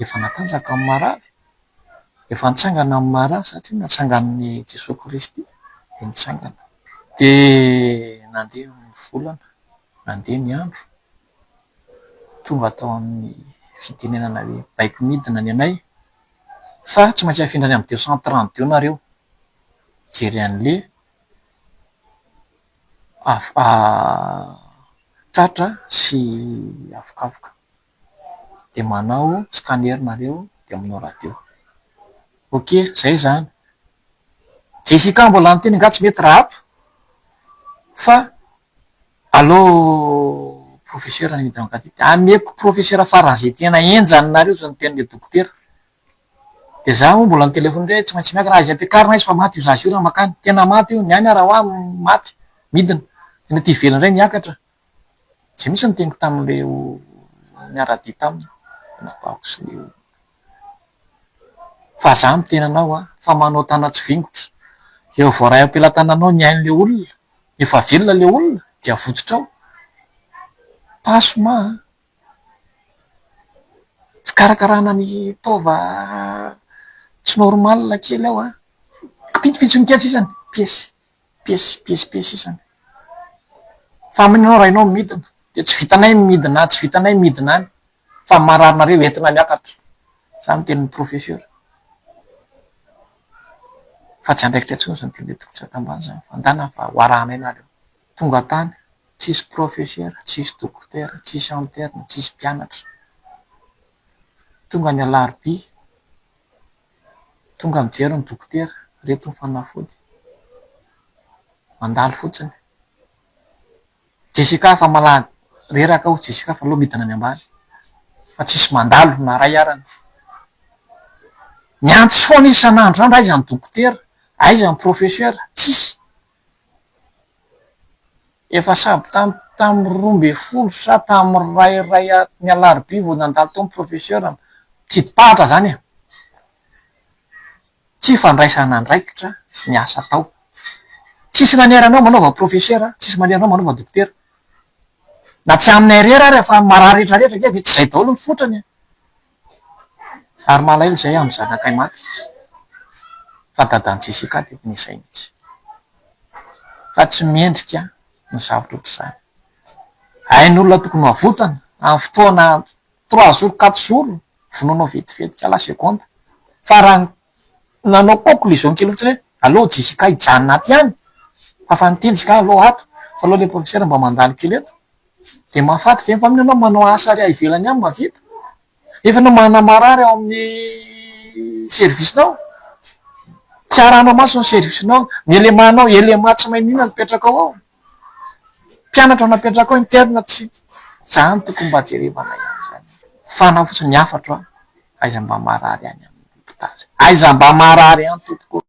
efa natanjaka amin'ny marary, efa nitsangana amin'ny marary satria natsangan'ny Jesosy Kristy de nitsangana. De nandeha ny volana, nandeha ny andro, tonga tao amin'ny fitenenana hoe baiko midina ny anay fa tsy maintsy afindra any amin'ny 232 nareo. Jery an'le tratra sy avokafoka de manao scanner nareo de aminao radio. Ok, zay zany. Jessica mbola anteny nga tsy mety raha ato fa allo professeur ny midina ankatity ameko professeur faran'izay tena enjanynareo zany ny tenin'le dokotera. De za moa mbola ny telefony hoe tsy maintsy miaka raha izy ampiakarina izy fa maty io zazy io raha makany, tena maty io, niany raha hoa maty midina eny aty ivelany iray miakatra. Zay mihitsy ny teniko tamin'le niara-dia taminy napahako sy le fa za miteny anao fa manao tana tsy vingotra eo vao ray am-pelatananao ny ain'le olona, efa velona le olona dia avotsitra ao. Pasoma fikarakarana ny taova tsy normalina kely ao pitsopitsonika sisany piesy sisany. Fa aminao raha inao midina de tsy vitanay midina, tsy vitanay midina any fa mararinareo entina miakatra. Zany tenin'ny professeur. Fa tsy andraikitra intsony zany teny dokotera tambany zany fa andana fa hoarahanay nareo. Tonga tany tsisy professeur, tsisy dokotera, tsisy interna, tsisy mpianatra. Tonga ny alarobia, tonga mijery ny dokotera, reto ny fanafody, mandalo fotsiny. Jessica fa malaky reraka aho, Jessica fa aleo midina any ambany fa tsisy mandalo na ray arany. Miantso foana izy isan'andro zany, aiza ny dokotera, aiza ny professeur, tsisy. Efa sabo tamin'ny 12 sa tamin'ny ray ny alarobia vao nandalo tao ny professeur, tsy dipahatra zany e. Tsy fandraisana andraikitra ny asa atao. Tsisy naneranao manaova professeur, tsisy maneranao manaova dokotera. Na tsy aminay rery ary fa marary rehetrarehetra nge tsy zay daholo ny fotrany. Ary malahelo zay amin'ny zanakay maty. Fa dadan'i Jessica dia nisay mihitsy. Fa tsy mendrika ny zavatra ohatr'izany. Hain'olona tokony havotana amin'ny fotoana 3 jours 4 jours vonoanao vetivety kala seconde. Fa raha nanao conclusion kely fotsiny hoe allo Jessica hijanona aty ihany fa fanitendrika allo ato fa aleo le professeur mba mandalo kely eto. De mahafaty ve fa aminao manao asa ary ivelany any mavita? Efa anao manana marary ao amin'ny service-nao, tsy arahanao maso ny service-nao, ny elemanao, elema tsy mahay inona nipetraka ao ao. Mpianatra napetraka ao interna tsy zany tokony mba jerevana ihany zany. Fanahy fotsiny ny hafatra aiza mba marary any amin'ny hopitaly, aiza mba marary any tompoko.